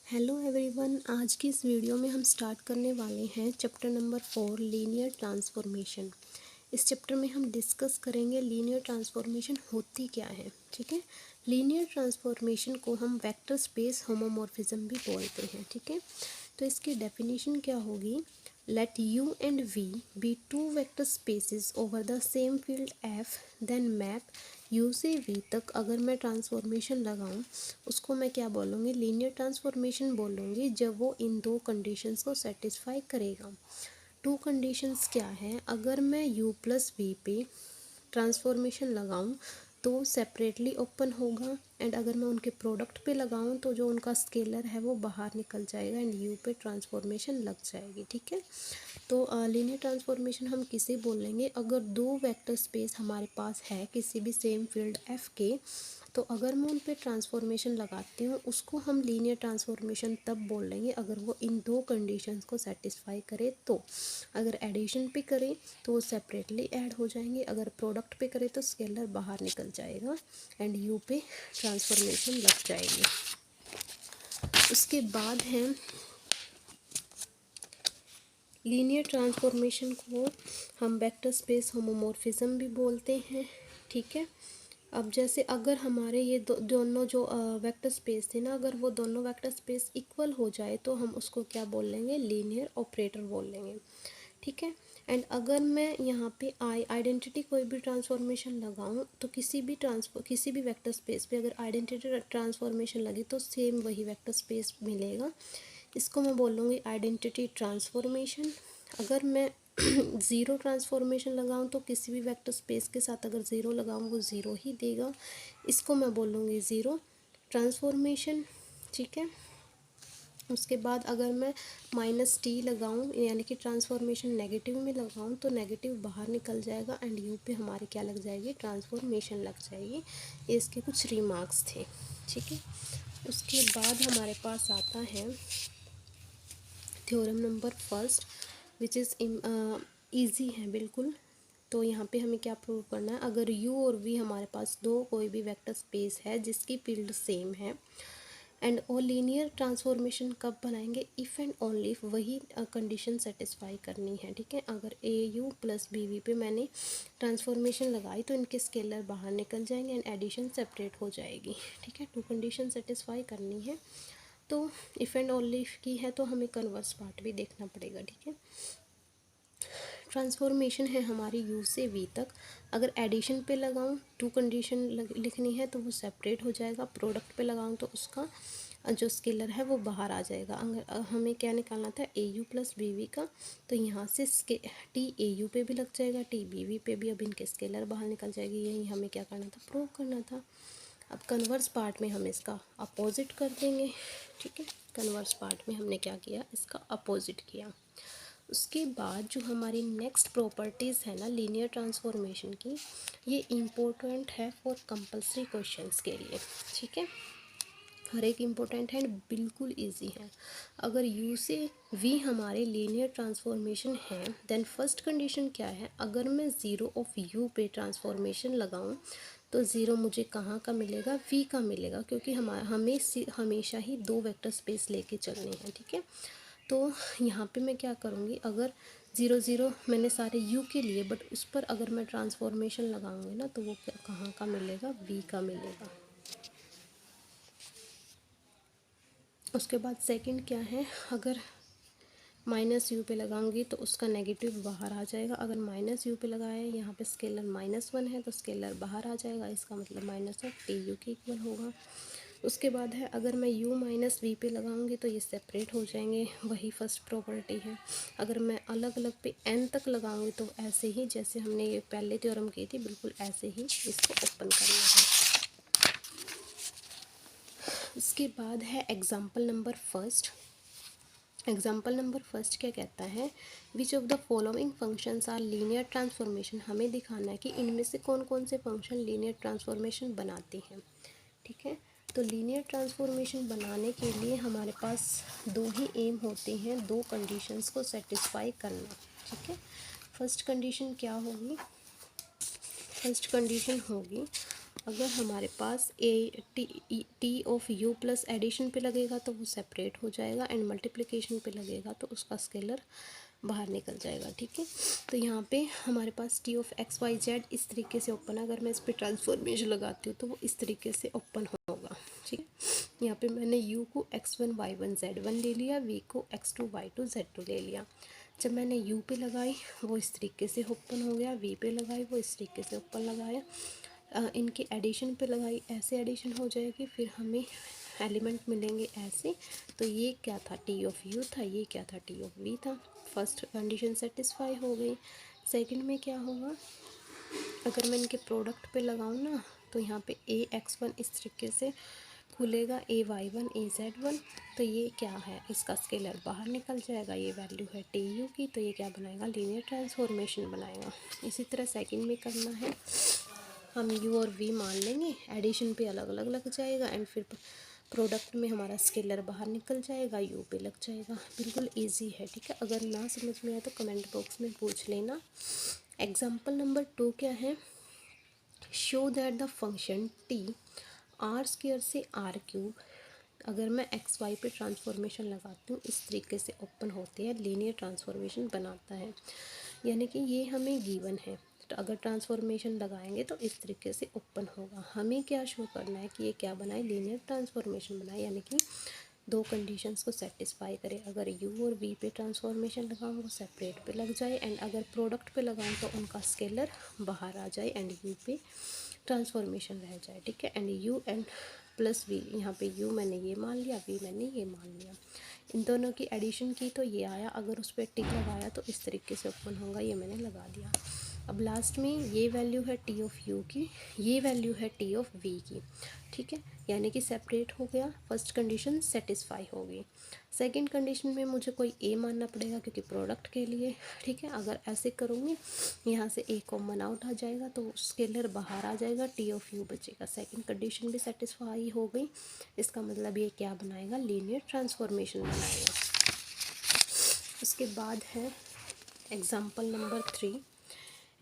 Hello everyone, आज की इस वीडियो में हम स्टार्ट करने वाले हैं चैप्टर नंबर 4 लीनियर ट्रांसफॉर्मेशन। इस चैप्टर में हम डिस्कस करेंगे लीनियर ट्रांसफॉर्मेशन होती क्या है। ठीक है, लीनियर ट्रांसफॉर्मेशन को हम वेक्टर स्पेस होमोमॉर्फिज्म भी बोलते हैं। ठीक है, तो इसकी डेफिनेशन क्या होगी। Let u and v be two vector spaces over the same field f, then map u से v तक अगर मैं ट्रांसफॉर्मेशन लगाऊं उसको मैं क्या बोलूँगी, लीनियर ट्रांसफॉर्मेशन बोलूँगी जब वो इन दो कंडीशंस को सेटिस्फाई करेगा। टू कंडीशंस क्या है, अगर मैं u प्लस वी पे ट्रांसफॉर्मेशन लगाऊं तो सेपरेटली ओपन होगा, एंड अगर मैं उनके प्रोडक्ट पे लगाऊं तो जो उनका स्केलर है वो बाहर निकल जाएगा एंड यू पे ट्रांसफॉर्मेशन लग जाएगी। ठीक है, तो लीनियर ट्रांसफॉर्मेशन हम किसे बोलेंगे, अगर दो वेक्टर स्पेस हमारे पास है किसी भी सेम फील्ड एफ के, तो अगर मैं उन पे ट्रांसफॉर्मेशन लगाती हूँ उसको हम लीनियर ट्रांसफॉर्मेशन तब बोल लेंगे अगर वो इन दो कंडीशंस को सेटिस्फाई करे। तो अगर एडिशन पे करें तो वो सेपरेटली ऐड हो जाएंगे, अगर प्रोडक्ट पे करें तो स्केलर बाहर निकल जाएगा एंड यू पे ट्रांसफॉर्मेशन लग जाएगी। उसके बाद है लीनियर ट्रांसफॉर्मेशन को हम वेक्टर स्पेस होमोमॉर्फिज्म भी बोलते हैं। ठीक है, अब जैसे अगर हमारे ये दोनों जो वेक्टर स्पेस थे ना, अगर वो दोनों वेक्टर स्पेस इक्वल हो जाए तो हम उसको क्या बोल लेंगे, लीनियर ऑपरेटर बोल लेंगे। ठीक है, एंड अगर मैं यहाँ पे आइडेंटिटी कोई भी ट्रांसफॉर्मेशन लगाऊं तो किसी भी वेक्टर स्पेस पे अगर आइडेंटिटी ट्रांसफॉर्मेशन लगी तो सेम वही वेक्टर स्पेस मिलेगा। इसको मैं बोल लूँगी आइडेंटिटी ट्रांसफॉर्मेशन। अगर मैं ज़ीरो ट्रांसफॉर्मेशन लगाऊं तो किसी भी वेक्टर स्पेस के साथ अगर ज़ीरो लगाऊं वो ज़ीरो ही देगा, इसको मैं बोलूँगी ज़ीरो ट्रांसफॉर्मेशन। ठीक है, उसके बाद अगर मैं माइनस टी लगाऊं यानी कि ट्रांसफॉर्मेशन नेगेटिव में लगाऊं तो नेगेटिव बाहर निकल जाएगा एंड यू पे हमारी क्या लग जाएगी, ट्रांसफॉर्मेशन लग जाएगी। ये इसके कुछ रिमार्क्स थे। ठीक है, उसके बाद हमारे पास आता है theorem number first which is easy है बिल्कुल। तो यहाँ पे हमें क्या प्रूव करना है, अगर u और v हमारे पास दो कोई भी वेक्टर स्पेस है जिसकी फील्ड सेम है एंड और लीनियर ट्रांसफॉर्मेशन कब बनाएंगे, इफ़ एंड ओनली इफ वही कंडीशन सेटिस्फाई करनी है। ठीक है, अगर ए यू प्लस बी वी पे मैंने ट्रांसफॉर्मेशन लगाई तो इनके स्केलर बाहर निकल जाएंगे एंड एडिशन सेपरेट हो जाएगी। ठीक है, टू कंडीशन सेटिस्फाई करनी है तो इफ़ एंड ओनली इफ की है तो हमें कन्वर्स पार्ट भी देखना पड़ेगा। ठीक है, ट्रांसफॉर्मेशन है हमारी u से v तक, अगर एडिशन पे लगाऊं टू कंडीशन लिखनी है तो वो सेपरेट हो जाएगा, प्रोडक्ट पे लगाऊं तो उसका जो स्केलर है वो बाहर आ जाएगा। अगर हमें क्या निकालना था ए यू प्लस बी वी का, तो यहाँ से टी ए यू पे भी लग जाएगा, टी बी वी पे भी, अब इनके स्केलर बाहर निकल जाएगी। यही हमें क्या करना था, प्रूव करना था। अब कन्वर्स पार्ट में हम इसका अपोजिट कर देंगे। ठीक है, कन्वर्स पार्ट में हमने क्या किया, इसका अपोजिट किया। उसके बाद जो हमारी नेक्स्ट प्रॉपर्टीज़ है ना लीनियर ट्रांसफॉर्मेशन की, ये इम्पोर्टेंट है फॉर कंपलसरी क्वेश्चंस के लिए। ठीक है, हर एक इम्पोर्टेंट है, बिल्कुल इजी है। अगर u से v हमारे लीनियर ट्रांसफॉर्मेशन है देन फर्स्ट कंडीशन क्या है, अगर मैं ज़ीरो ऑफ u पे ट्रांसफॉर्मेशन लगाऊं तो ज़ीरो मुझे कहाँ का मिलेगा, v का मिलेगा, क्योंकि हमें हमेशा ही दो वेक्टर स्पेस लेके चलने हैं। ठीक है, तो यहाँ पे मैं क्या करूँगी, अगर ज़ीरो ज़ीरो मैंने सारे u के लिए, बट उस पर अगर मैं ट्रांसफॉर्मेशन लगाऊंगी ना तो वो कहाँ का मिलेगा, v का मिलेगा। उसके बाद सेकंड क्या है, अगर माइनस यू पे लगाऊंगी तो उसका नेगेटिव बाहर आ जाएगा, अगर माइनस यू पे लगाए यहाँ पे स्केलर -1 है तो स्केलर बाहर आ जाएगा, इसका मतलब माइनस ऑफ टी यू के इक्वल होगा। उसके बाद है अगर मैं u माइनस वी पे लगाऊंगी तो ये सेपरेट हो जाएंगे, वही फर्स्ट प्रॉपर्टी है। अगर मैं अलग अलग पे n तक लगाऊंगी तो ऐसे ही जैसे हमने ये पहले थ्योरम की थी बिल्कुल ऐसे ही इसको ओपन करना है। उसके बाद है example number first. Example number first क्या कहता है, which of the following functions are linear transformation, हमें दिखाना है कि इनमें से कौन कौन से फंक्शन लीनियर ट्रांसफॉर्मेशन बनाते हैं। ठीक है, तो लीनियर ट्रांसफॉर्मेशन बनाने के लिए हमारे पास दो ही एम होते हैं, दो कंडीशंस को सेटिस्फाई करना। ठीक है, फर्स्ट कंडीशन क्या होगी, फर्स्ट कंडीशन होगी अगर हमारे पास a T of you plus addition पे लगेगा तो वो सेपरेट हो जाएगा, एंड मल्टीप्लिकेशन पे लगेगा तो उसका स्केलर बाहर निकल जाएगा। ठीक है, तो यहाँ पे हमारे पास T of X Y Z इस तरीके से ओपन है। अगर मैं इस पर ट्रांसफॉर्मेशन लगाती हूँ तो वो इस तरीके से ओपन होगा। ठीक है, यहाँ पे मैंने u को x1 y1 z1 ले लिया, v को x2 y2 z2 ले लिया। जब मैंने u पे लगाई वो इस तरीके से ओपन हो गया, v पे लगाई वो इस तरीके से ओपन लगाया, इनके एडिशन पे लगाई ऐसे एडिशन हो जाएगी, फिर हमें एलिमेंट मिलेंगे ऐसे। तो ये क्या था, टी ऑफ यू था, ये क्या था, टी ऑफ वी था। फर्स्ट कंडीशन सेटिस्फाई हो गई। सेकंड में क्या होगा, अगर मैं इनके प्रोडक्ट पे लगाऊँ ना तो यहाँ पे ए एक्स वन इस तरीके से खुलेगा, ए वाई वन ए जेड वन, तो ये क्या है, इसका स्केलर बाहर निकल जाएगा। ये वैल्यू है टी यू की, तो ये क्या बनाएगा, लीनियर ट्रांसफॉर्मेशन बनाएगा। इसी तरह सेकंड में करना है, हम u और v मान लेंगे, एडिशन पे अलग अलग लग जाएगा, एंड फिर प्रोडक्ट में हमारा स्केलर बाहर निकल जाएगा, u पे लग जाएगा। बिल्कुल इजी है। ठीक है, अगर ना समझ में आए तो कमेंट बॉक्स में पूछ लेना। एग्जाम्पल नंबर 2 क्या है, show that the function t R square से आर क्यूब, अगर मैं एक्स वाई पे ट्रांसफॉर्मेशन लगाती हूँ इस तरीके से ओपन होते हैं, लीनियर ट्रांसफॉर्मेशन बनाता है। यानी कि ये हमें गिवन है, तो अगर ट्रांसफॉर्मेशन लगाएंगे तो इस तरीके से ओपन होगा। हमें क्या शो करना है कि ये क्या बनाए, लीनियर ट्रांसफॉर्मेशन बनाए, यानी कि दो कंडीशंस को सेटिस्फाई करे। अगर u और v पे ट्रांसफॉर्मेशन लगाऊँ वो सेपरेट पे लग जाए, एंड अगर प्रोडक्ट पे लगाऊँ तो उनका स्केलर बाहर आ जाए, एंड u पे ट्रांसफॉर्मेशन रह जाए। ठीक है, and u and plus v, यहाँ पे u मैंने ये मान लिया, v मैंने ये मान लिया। इन दोनों की एडिशन की तो ये आया, अगर उस पर टिक लगाया तो इस तरीके से ओपन होगा, ये मैंने लगा दिया। अब लास्ट में ये वैल्यू है टी ऑफ यू की, ये वैल्यू है टी ऑफ वी की। ठीक है, यानी कि सेपरेट हो गया, फर्स्ट कंडीशन सेटिस्फाई हो गई। सेकंड कंडीशन में मुझे कोई ए मानना पड़ेगा क्योंकि प्रोडक्ट के लिए। ठीक है, अगर ऐसे करूँगी यहाँ से ए कॉमन आउट आ जाएगा तो स्केलर बाहर आ जाएगा, टी ऑफ यू बचेगा। सेकंड कंडीशन भी सेटिस्फाई हो गई, इसका मतलब ये क्या बनाएगा, लीनियर ट्रांसफॉर्मेशन बनाएगा। उसके बाद है एग्जाम्पल नंबर 3।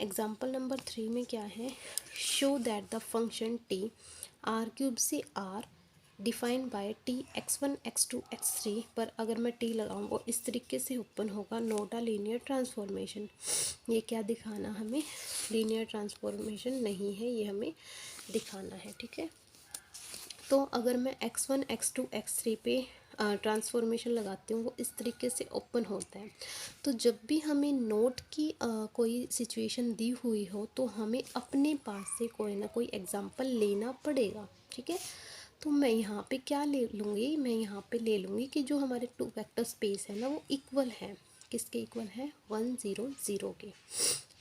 एग्जाम्पल नंबर 3 में क्या है, show that the function T R cube से R defined by T x1 x2 x3 पर अगर मैं टी लगाऊँ वो इस तरीके से ओपन होगा, नोट अ लीनियर ट्रांसफॉर्मेशन। ये क्या दिखाना, हमें लीनियर ट्रांसफॉर्मेशन नहीं है, ये हमें दिखाना है। ठीक है, तो अगर मैं x1 x2 x3 पे ट्रांसफॉर्मेशन लगाती हूँ वो इस तरीके से ओपन होता है। तो जब भी हमें नोट की कोई सिचुएशन दी हुई हो तो हमें अपने पास से कोई ना कोई एग्जांपल लेना पड़ेगा। ठीक है, तो मैं यहाँ पे क्या ले लूँगी, मैं यहाँ पे ले लूँगी कि जो हमारे टू वेक्टर स्पेस है ना वो इक्वल है, किसके इक्वल है, 1 0 0 के।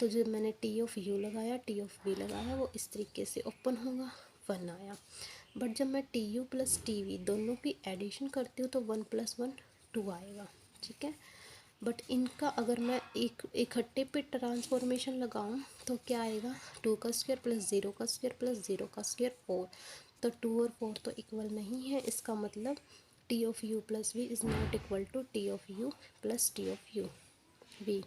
तो जब मैंने टी ऑफ यू लगाया, टी ऑफ वी लगाया, वो इस तरीके से ओपन होगा, 1 आया। बट जब मैं T U plus T V दोनों की एडिशन करती हूँ तो 1 + 1 2 आएगा। ठीक है, बट इनका अगर मैं एक इकट्ठे पे ट्रांसफॉर्मेशन लगाऊं तो क्या आएगा, 2 का स्क्वायर प्लस 0 का स्क्वायर प्लस 0 का स्क्वायर 4। तो 2 और 4 तो इक्वल नहीं है, इसका मतलब T of you plus V is not equal to T of you plus T of U V.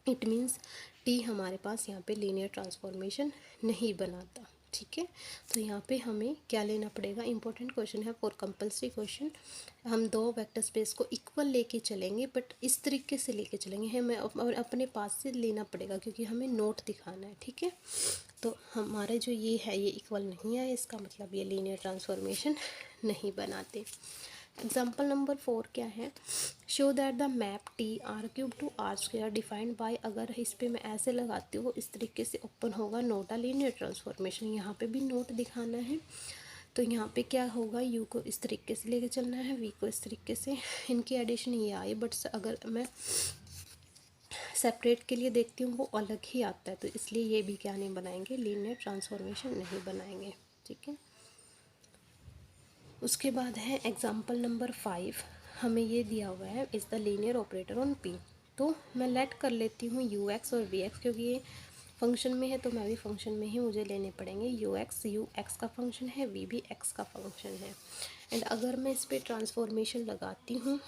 It means T हमारे पास यहाँ पे लीनियर ट्रांसफॉर्मेशन नहीं बनाता। ठीक है, तो यहाँ पे हमें क्या लेना पड़ेगा, इंपॉर्टेंट क्वेश्चन है फॉर कंपलसरी क्वेश्चन। हम दो वेक्टर स्पेस को इक्वल लेके चलेंगे, बट इस तरीके से लेके चलेंगे, हमें अपने पास से लेना पड़ेगा क्योंकि हमें नोट दिखाना है। ठीक है, तो हमारे जो ये है ये इक्वल नहीं है, इसका मतलब ये लीनियर ट्रांसफॉर्मेशन नहीं बनाते। एग्जाम्पल नंबर 4 क्या है, show that the map T R cube to R square defined by, अगर इस पर मैं ऐसे लगाती हूँ इस तरीके से ओपन होगा, नोट अ लीनियर ट्रांसफॉर्मेशन। यहाँ पे भी नोट दिखाना है, तो यहाँ पे क्या होगा, यू को इस तरीके से लेके चलना है, वी को इस तरीके से। इनकी एडिशन ये आई, बट अगर मैं सेपरेट के लिए देखती हूँ वो अलग ही आता है, तो इसलिए ये भी क्या नहीं बनाएंगे, लीनियर ट्रांसफॉर्मेशन नहीं बनाएंगे। ठीक है, उसके बाद है एग्जाम्पल नंबर 5, हमें ये दिया हुआ है is the linear operator on P. तो मैं लेट कर लेती हूँ यू एक्स और वी एक्स, क्योंकि ये फंक्शन में है तो मैं भी फंक्शन में ही मुझे लेने पड़ेंगे। यू एक्स का फंक्शन है, वी भी एक्स का फंक्शन है। एंड अगर मैं इस पर ट्रांसफॉर्मेशन लगाती हूँ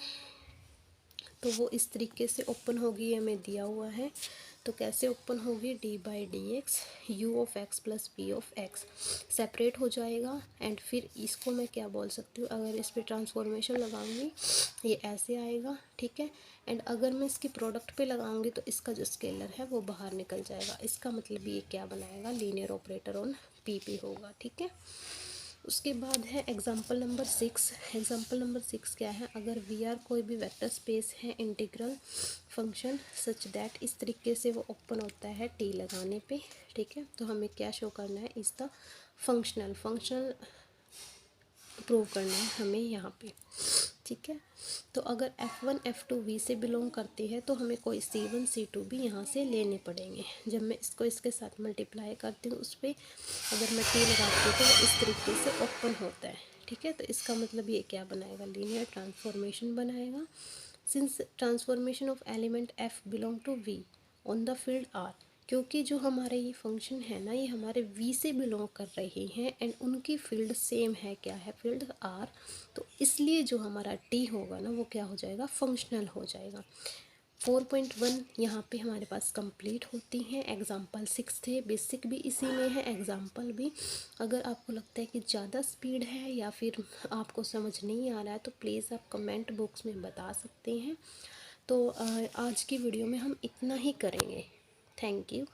तो वो इस तरीके से ओपन होगी, ये हमें दिया हुआ है। तो कैसे ओपन होगी, D by D x you of x plus P of x separate हो जाएगा। एंड फिर इसको मैं क्या बोल सकती हूँ, अगर इस पर ट्रांसफॉर्मेशन लगाऊंगी ये ऐसे आएगा, ठीक है। एंड अगर मैं इसकी प्रोडक्ट पे लगाऊंगी तो इसका जो स्केलर है वो बाहर निकल जाएगा। इसका मतलब ये क्या बनाएगा, लीनियर ऑपरेटर ऑन पी पे होगा, ठीक है। उसके बाद है एग्जाम्पल नंबर 6। एग्जाम्पल नंबर 6 क्या है, अगर वी आर कोई भी वेक्टर स्पेस है इंटीग्रल फंक्शन सच दैट, इस तरीके से वो ओपन होता है टी लगाने पे, ठीक है। तो हमें क्या शो करना है, इस द फंक्शनल प्रूव करना है हमें यहाँ पे, ठीक है। तो अगर F1 F2 V से बिलोंग करती है तो हमें कोई C1 C2 भी यहाँ से लेने पड़ेंगे। जब मैं इसको इसके साथ मल्टीप्लाई करती हूँ उस पर अगर मैं T लगाती हूँ तो वो इस तरीके से ओपन होता है, ठीक है। तो इसका मतलब ये क्या बनाएगा, लीनियर ट्रांसफॉर्मेशन बनाएगा। Since transformation of element F belong to V on the field R, क्योंकि जो हमारे ये फंक्शन है ना ये हमारे V से बिलोंग कर रहे हैं एंड उनकी फील्ड सेम है, क्या है, फील्ड R। तो इसलिए जो हमारा T होगा ना वो क्या हो जाएगा, फंक्शनल हो जाएगा। 4.1 यहाँ पे हमारे पास कंप्लीट होती हैं। एग्जाम्पल 6 थे, बेसिक भी इसी में है, एग्जाम्पल भी। अगर आपको लगता है कि ज़्यादा स्पीड है या फिर आपको समझ नहीं आ रहा है तो प्लीज़ आप कमेंट बॉक्स में बता सकते हैं। तो आज की वीडियो में हम इतना ही करेंगे। Thank you.